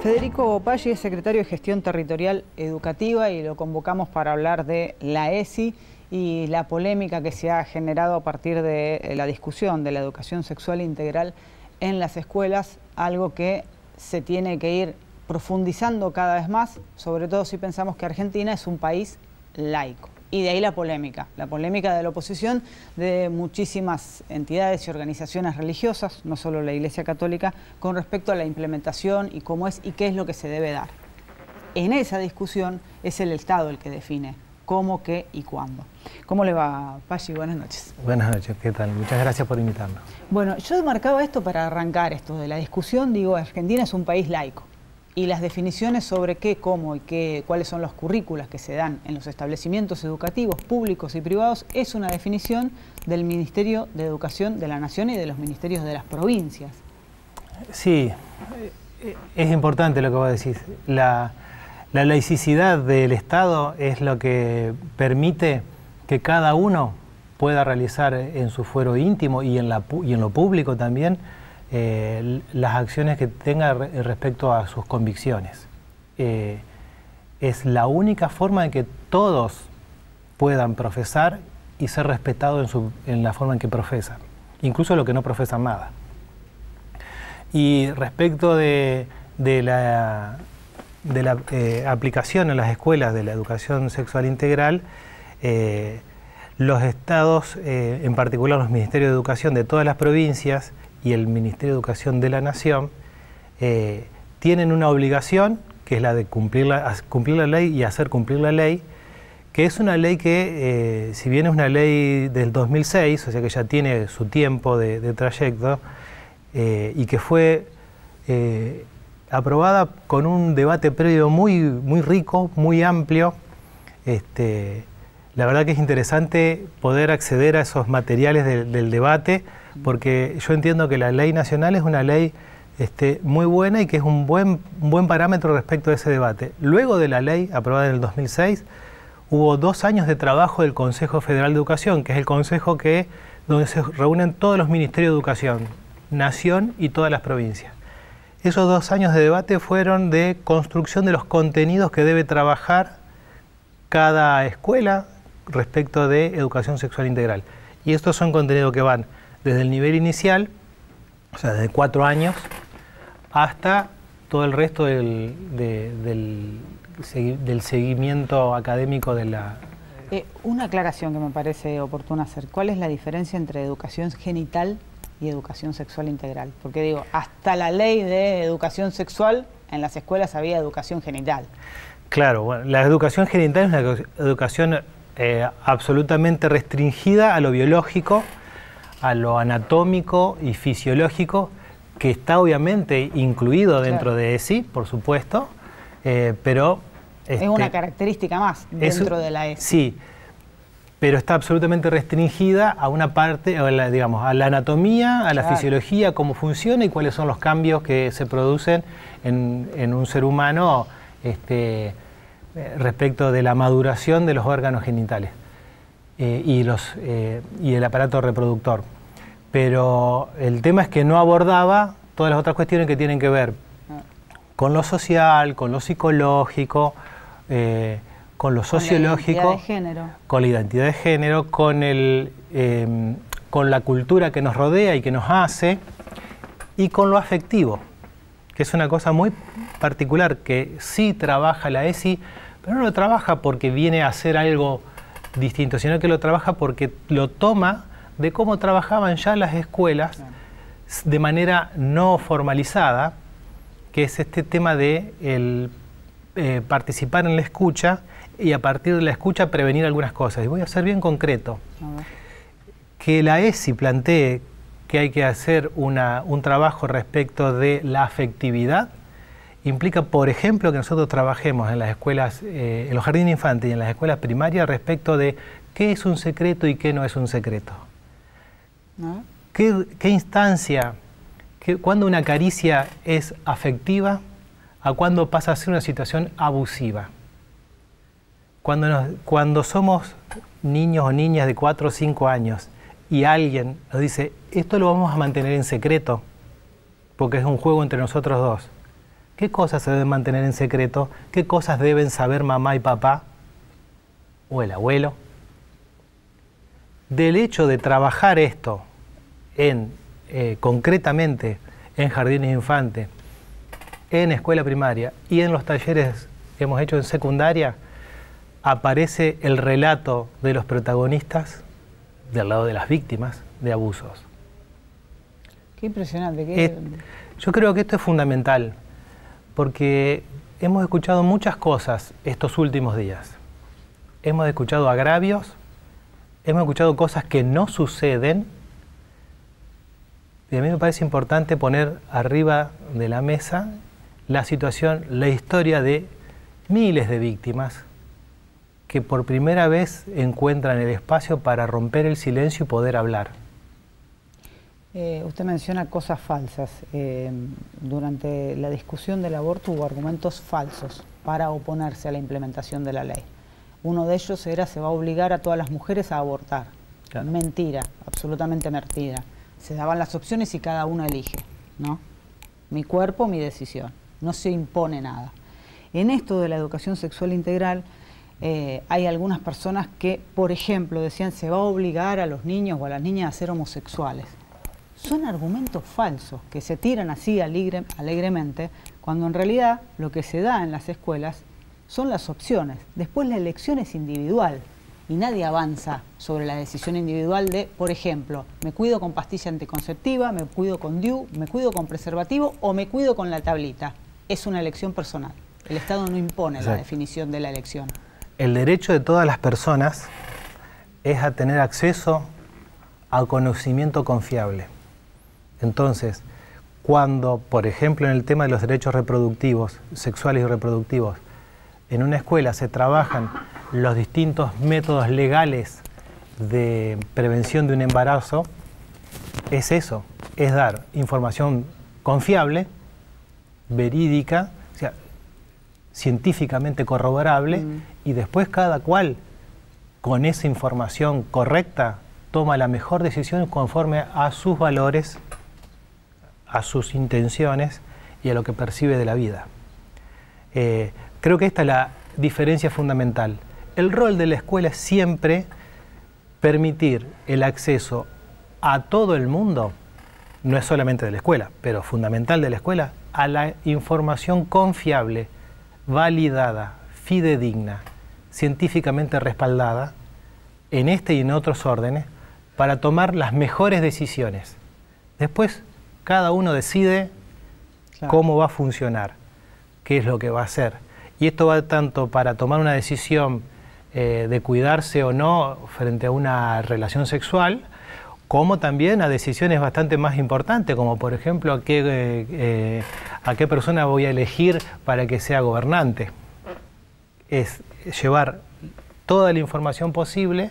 Federico Paggi es secretario de Gestión Territorial Educativa y lo convocamos para hablar de la ESI y la polémica que se ha generado a partir de la discusión de la educación sexual integral en las escuelas, algo que se tiene que ir profundizando cada vez más, sobre todo si pensamos que Argentina es un país laico. Y de ahí la polémica de la oposición de muchísimas entidades y organizaciones religiosas, no solo la Iglesia Católica, con respecto a la implementación y cómo es y qué es lo que se debe dar. En esa discusión es el Estado el que define cómo, qué y cuándo. ¿Cómo le va, Paggi? Buenas noches. Buenas noches, ¿qué tal? Muchas gracias por invitarnos. Bueno, yo marcaba esto para arrancar esto de la discusión. Digo, Argentina es un país laico. Y las definiciones sobre qué, cómo y cuáles son los currículas que se dan en los establecimientos educativos públicos y privados es una definición del Ministerio de Educación de la Nación y de los ministerios de las provincias. Sí, es importante lo que vos decís. La laicidad del Estado es lo que permite que cada uno pueda realizar en su fuero íntimo y en lo público también las acciones que tenga respecto a sus convicciones. Es la única forma de que todos puedan profesar y ser respetados en la forma en que profesan, incluso los que no profesan nada. Y respecto de la aplicación en las escuelas de la educación sexual integral, los estados, en particular los ministerios de educación de todas las provincias y el Ministerio de Educación de la Nación, tienen una obligación, que es la de cumplir la ley y hacer cumplir la ley, que es una ley que, si bien es una ley del 2006, o sea que ya tiene su tiempo de trayecto, y que fue aprobada con un debate previo muy rico, muy amplio. La verdad que es interesante poder acceder a esos materiales del debate, porque yo entiendo que la ley nacional es una ley muy buena y que es un buen parámetro respecto a ese debate. Luego de la ley aprobada en el 2006, hubo 2 años de trabajo del Consejo Federal de Educación, que es el consejo donde se reúnen todos los ministerios de educación, nación y todas las provincias. Esos 2 años de debate fueron de construcción de los contenidos que debe trabajar cada escuela respecto de educación sexual integral. Y estos son contenidos que van desde el nivel inicial, o sea, desde 4 años, hasta todo el resto del seguimiento académico de la... Una aclaración que me parece oportuna hacer. ¿Cuál es la diferencia entre educación genital y educación sexual integral? Porque digo, hasta la ley de educación sexual, en las escuelas había educación genital. Claro, bueno, la educación genital es una educación absolutamente restringida a lo biológico, a lo anatómico y fisiológico, que está obviamente incluido dentro de ESI, por supuesto, pero... es una característica más dentro de la ESI. Sí, pero está absolutamente restringida a una parte, digamos, a la anatomía, a la fisiología, cómo funciona y cuáles son los cambios que se producen en un ser humano respecto de la maduración de los órganos genitales y el aparato reproductor. Pero el tema es que no abordaba todas las otras cuestiones que tienen que ver con lo social, con lo psicológico, con lo sociológico, con la identidad de género, con la cultura que nos rodea y que nos hace, y con lo afectivo, que es una cosa muy particular que sí trabaja la ESI, pero no lo trabaja porque viene a hacer algo distinto, sino que lo trabaja porque lo toma de cómo trabajaban ya las escuelas de manera no formalizada, que es este tema de participar en la escucha y a partir de la escucha prevenir algunas cosas. Y voy a ser bien concreto. Que la ESI plantee que hay que hacer un trabajo respecto de la afectividad implica, por ejemplo, que nosotros trabajemos en las escuelas, en los jardines infantes y en las escuelas primarias respecto de qué es un secreto y qué no es un secreto. ¿Qué instancia, cuándo una caricia es afectiva a cuándo pasa a ser una situación abusiva? Cuando somos niños o niñas de 4 o 5 años y alguien nos dice, esto lo vamos a mantener en secreto, porque es un juego entre nosotros dos, qué cosas se deben mantener en secreto, qué cosas deben saber mamá y papá o el abuelo. Del hecho de trabajar esto concretamente en jardines de infantes, en escuela primaria y en los talleres que hemos hecho en secundaria, aparece el relato de los protagonistas del lado de las víctimas de abusos. Qué impresionante. Yo creo que esto es fundamental, porque hemos escuchado muchas cosas estos últimos días. Hemos escuchado agravios, hemos escuchado cosas que no suceden, y a mí me parece importante poner arriba de la mesa la situación, la historia de miles de víctimas que por primera vez encuentran el espacio para romper el silencio y poder hablar. Usted menciona cosas falsas. Durante la discusión del aborto hubo argumentos falsos para oponerse a la implementación de la ley. Uno de ellos era: se va a obligar a todas las mujeres a abortar. Claro. Mentira, absolutamente mentira. Se daban las opciones y cada uno elige, ¿no? Mi cuerpo, mi decisión. No se impone nada. En esto de la educación sexual integral, hay algunas personas que, por ejemplo, decían: se va a obligar a los niños o a las niñas a ser homosexuales. Son argumentos falsos que se tiran así alegremente, cuando en realidad lo que se da en las escuelas son las opciones. Después la elección es individual y nadie avanza sobre la decisión individual de, por ejemplo, me cuido con pastilla anticonceptiva, me cuido con DIU, me cuido con preservativo o me cuido con la tablita. Es una elección personal. El Estado no impone la definición de la elección. El derecho de todas las personas es a tener acceso a conocimiento confiable. Entonces, cuando, por ejemplo, en el tema de los derechos reproductivos, sexuales y reproductivos, en una escuela se trabajan los distintos métodos legales de prevención de un embarazo, es eso, es dar información confiable, verídica, o sea, científicamente corroborable, y después cada cual, con esa información correcta, toma la mejor decisión conforme a sus valores, a sus intenciones y a lo que percibe de la vida. Creo que esta es la diferencia fundamental. El rol de la escuela es siempre permitir el acceso a todo el mundo, no es solamente de la escuela, pero fundamental de la escuela, a la información confiable, validada, fidedigna, científicamente respaldada, en este y en otros órdenes, para tomar las mejores decisiones. Después, cada uno decide cómo va a funcionar, qué es lo que va a hacer. Y esto va tanto para tomar una decisión de cuidarse o no frente a una relación sexual, como también a decisiones bastante más importantes, como por ejemplo a qué persona voy a elegir para que sea gobernante. Es llevar toda la información posible,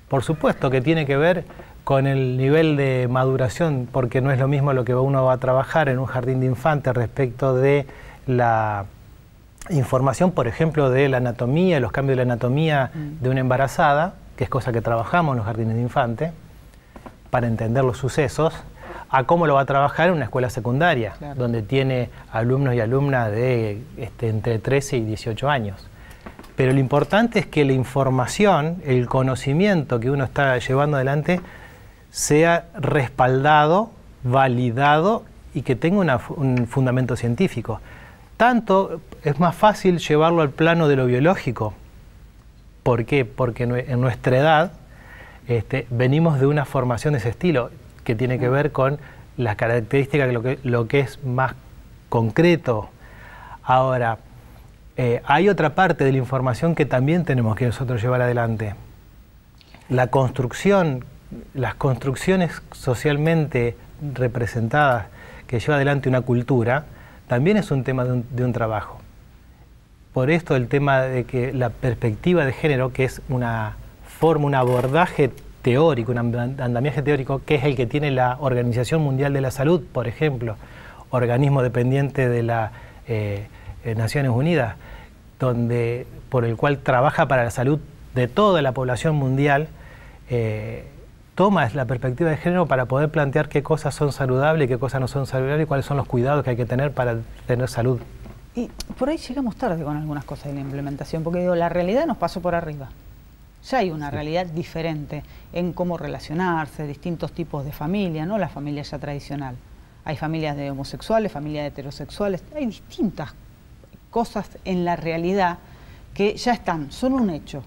por supuesto que tiene que ver con el nivel de maduración, porque no es lo mismo lo que uno va a trabajar en un jardín de infantes respecto de la información, por ejemplo, de la anatomía, los cambios de la anatomía de una embarazada, que es cosa que trabajamos en los jardines de infantes, para entender los sucesos, a cómo lo va a trabajar en una escuela secundaria, donde tiene alumnos y alumnas de entre 13 y 18 años. Pero lo importante es que la información, el conocimiento que uno está llevando adelante, sea respaldado, validado y que tenga un fundamento científico. Tanto es más fácil llevarlo al plano de lo biológico. ¿Por qué? Porque en nuestra edad venimos de una formación de ese estilo, que tiene que ver con las características de lo que es más concreto. Ahora, hay otra parte de la información que también tenemos que nosotros llevar adelante. La construcción, las construcciones socialmente representadas que lleva adelante una cultura, también es un tema de un trabajo. Por esto el tema de que la perspectiva de género, que es una forma, un abordaje teórico, un andamiaje teórico, que es el que tiene la Organización Mundial de la Salud, por ejemplo, organismo dependiente de las Naciones Unidas, por el cual trabaja para la salud de toda la población mundial, toma la perspectiva de género para poder plantear qué cosas son saludables y qué cosas no son saludables y cuáles son los cuidados que hay que tener para tener salud. Y por ahí llegamos tarde con algunas cosas de la implementación, porque digo, la realidad nos pasó por arriba. Ya hay una realidad diferente en cómo relacionarse, distintos tipos de familia, no la familia ya tradicional. Hay familias de homosexuales, familias de heterosexuales, hay distintas cosas en la realidad que ya están, son un hecho.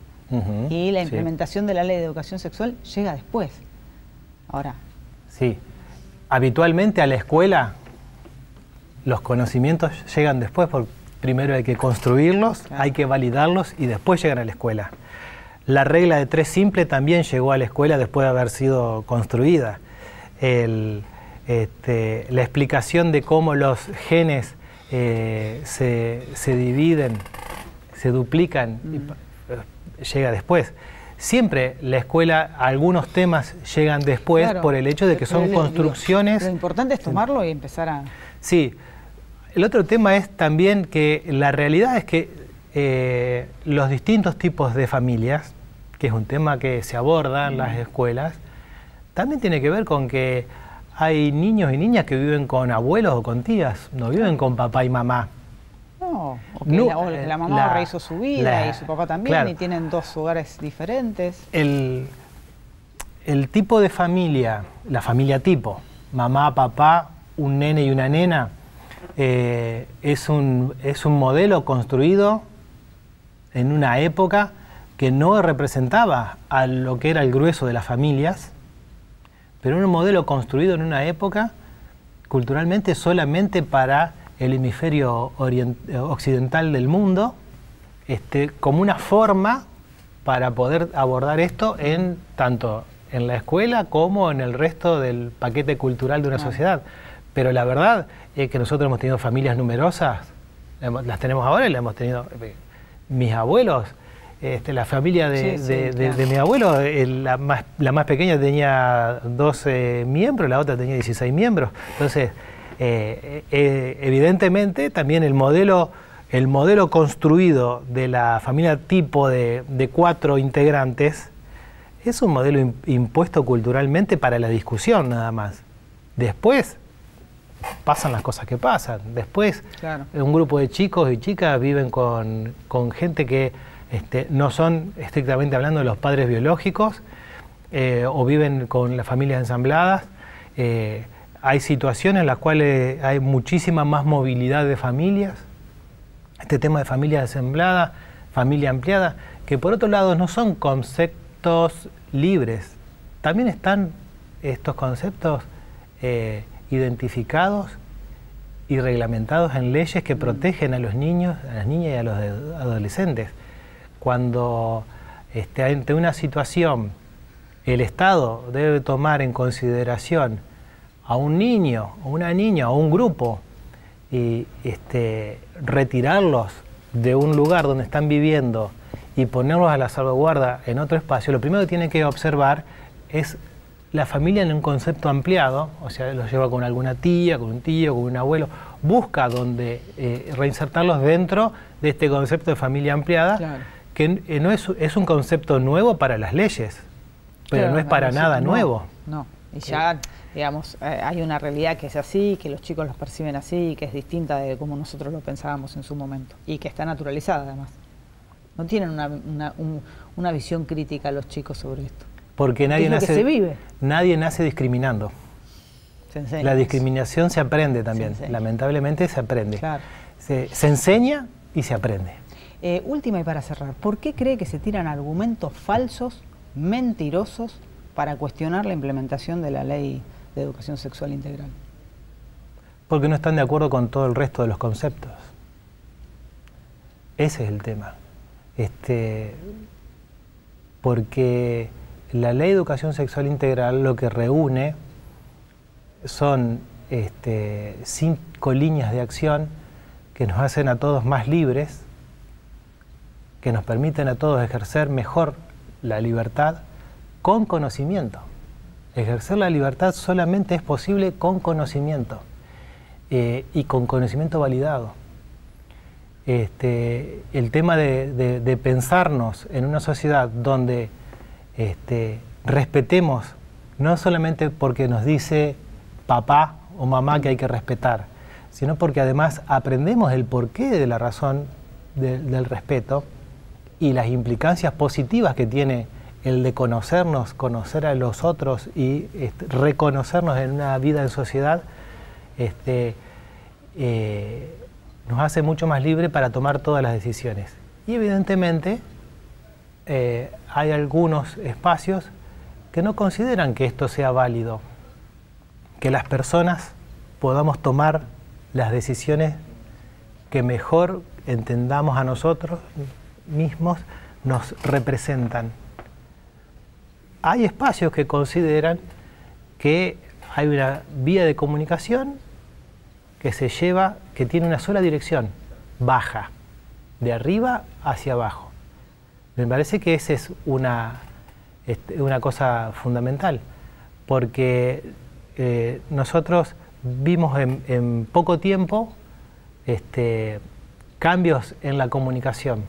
Y la implementación de la ley de educación sexual llega después. Ahora. Sí, habitualmente a la escuela los conocimientos llegan después, porque primero hay que construirlos, claro, hay que validarlos y después llegan a la escuela. La regla de 3 simple también llegó a la escuela después de haber sido construida. La explicación de cómo los genes se dividen, se duplican, llega después. Siempre la escuela, algunos temas llegan después, claro, por el hecho de que son construcciones. Lo importante es tomarlo y empezar a... Sí. El otro tema es también que la realidad es que los distintos tipos de familias, que es un tema que se aborda en las escuelas, también tiene que ver con que hay niños y niñas que viven con abuelos o con tías, no viven con papá y mamá. No, o que la mamá rehizo su vida y su papá también, claro, y tienen 2 hogares diferentes. El tipo de familia, la familia tipo, mamá, papá, un nene y una nena, es un modelo construido en una época que no representaba a lo que era el grueso de las familias, pero un modelo construido en una época culturalmente solamente para el hemisferio occidental del mundo, como una forma para poder abordar esto tanto en la escuela como en el resto del paquete cultural de una sociedad. Pero la verdad es que nosotros hemos tenido familias numerosas, las tenemos ahora y las hemos tenido mis abuelos. La familia de mi abuelo, la más pequeña tenía 12 miembros, la otra tenía 16 miembros. Entonces, evidentemente también el modelo construido de la familia tipo de 4 integrantes es un modelo impuesto culturalmente para la discusión nada más. Después pasan las cosas que pasan. Después, claro, un grupo de chicos y chicas viven con gente que no son estrictamente hablando de los padres biológicos, o viven con las familias ensambladas. Hay situaciones en las cuales hay muchísima más movilidad de familias. Este tema de familia ensamblada, familia ampliada, que por otro lado no son conceptos libres. También están estos conceptos identificados y reglamentados en leyes que protegen a los niños, a las niñas y a los adolescentes. Cuando ante una situación el Estado debe tomar en consideración a un niño, o una niña, o un grupo, y retirarlos de un lugar donde están viviendo y ponerlos a la salvaguarda en otro espacio, lo primero que tiene que observar es la familia en un concepto ampliado, o sea, los lleva con alguna tía, con un tío, con un abuelo, busca donde reinsertarlos dentro de este concepto de familia ampliada, claro, que no es un concepto nuevo para las leyes, pero claro, no es para nada nuevo. No, y ya, digamos, hay una realidad que es así, que los chicos los perciben así, que es distinta de como nosotros lo pensábamos en su momento, y que está naturalizada además. No tienen una visión crítica los chicos sobre esto. Porque nadie nace discriminando. La discriminación se aprende también, lamentablemente se aprende. Claro. Se enseña y se aprende. Última y para cerrar, ¿por qué cree que se tiran argumentos falsos, mentirosos, para cuestionar la implementación de la ley de educación sexual integral? Porque no están de acuerdo con todo el resto de los conceptos. Ese es el tema. Porque la ley de educación sexual integral lo que reúne son 5 líneas de acción que nos hacen a todos más libres, que nos permiten a todos ejercer mejor la libertad con conocimiento. Ejercer la libertad solamente es posible con conocimiento y con conocimiento validado. El tema de pensarnos en una sociedad donde respetemos no solamente porque nos dice papá o mamá que hay que respetar, sino porque además aprendemos el porqué de la razón del respeto y las implicancias positivas que tiene el de conocernos, conocer a los otros y reconocernos en una vida en sociedad, nos hace mucho más libre para tomar todas las decisiones. Y evidentemente hay algunos espacios que no consideran que esto sea válido, que las personas podamos tomar las decisiones que mejor entendamos a nosotros mismos, nos representan. Hay espacios que consideran que hay una vía de comunicación que se lleva, que tiene una sola dirección, baja, de arriba hacia abajo. Me parece que esa es una cosa fundamental, porque nosotros vimos en poco tiempo cambios en la comunicación.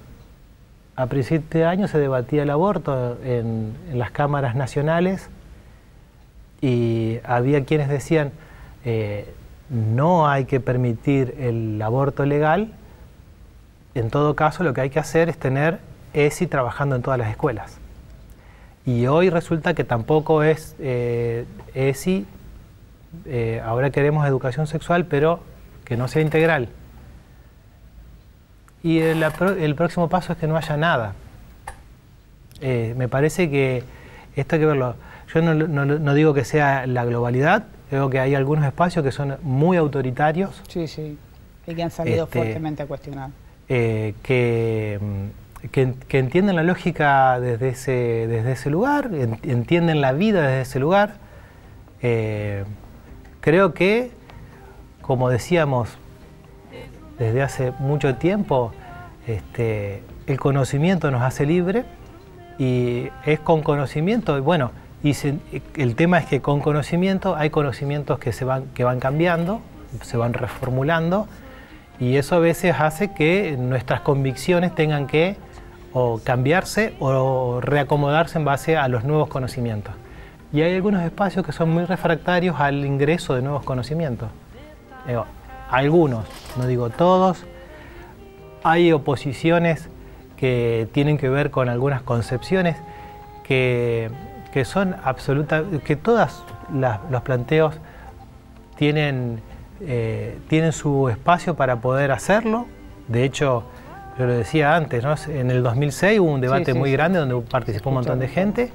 A principios de año se debatía el aborto en las cámaras nacionales y había quienes decían no hay que permitir el aborto legal, en todo caso lo que hay que hacer es tener ESI trabajando en todas las escuelas. Y hoy resulta que tampoco es ESI, ahora queremos educación sexual, pero que no sea integral. Y el próximo paso es que no haya nada. Me parece que esto hay que verlo. Yo no digo que sea la globalidad, creo que hay algunos espacios que son muy autoritarios. Sí, sí, y que han salido fuertemente a cuestionar. Que entienden la lógica desde ese lugar, entienden la vida desde ese lugar. Creo que, como decíamos desde hace mucho tiempo, el conocimiento nos hace libre y es con conocimiento, bueno, el tema es que con conocimiento hay conocimientos que van cambiando, se van reformulando y eso a veces hace que nuestras convicciones tengan que o cambiarse o reacomodarse en base a los nuevos conocimientos. Y hay algunos espacios que son muy refractarios al ingreso de nuevos conocimientos. Algunos, no digo todos, hay oposiciones que tienen que ver con algunas concepciones que son absolutas, que todos los planteos tienen su espacio para poder hacerlo. De hecho, yo lo decía antes, ¿no? En el 2006 hubo un debate muy grande donde participó un montón de gente.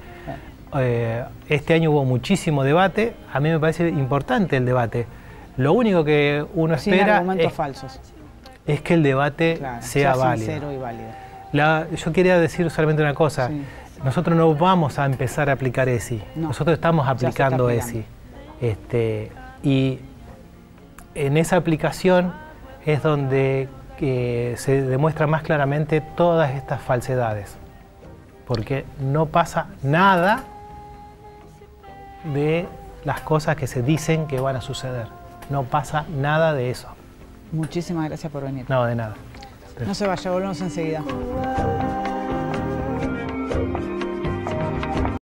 Este año hubo muchísimo debate. A mí me parece importante el debate. Lo único que uno espera es que el debate sea válido. Sincero y válido. Yo quería decir solamente una cosa. Sí. Nosotros no vamos a empezar a aplicar ESI. No. Nosotros estamos aplicando ESI. Y en esa aplicación es donde se demuestra más claramente todas estas falsedades. Porque no pasa nada de las cosas que se dicen que van a suceder. No pasa nada de eso. Muchísimas gracias por venir. No, de nada. No se vaya, volvemos enseguida.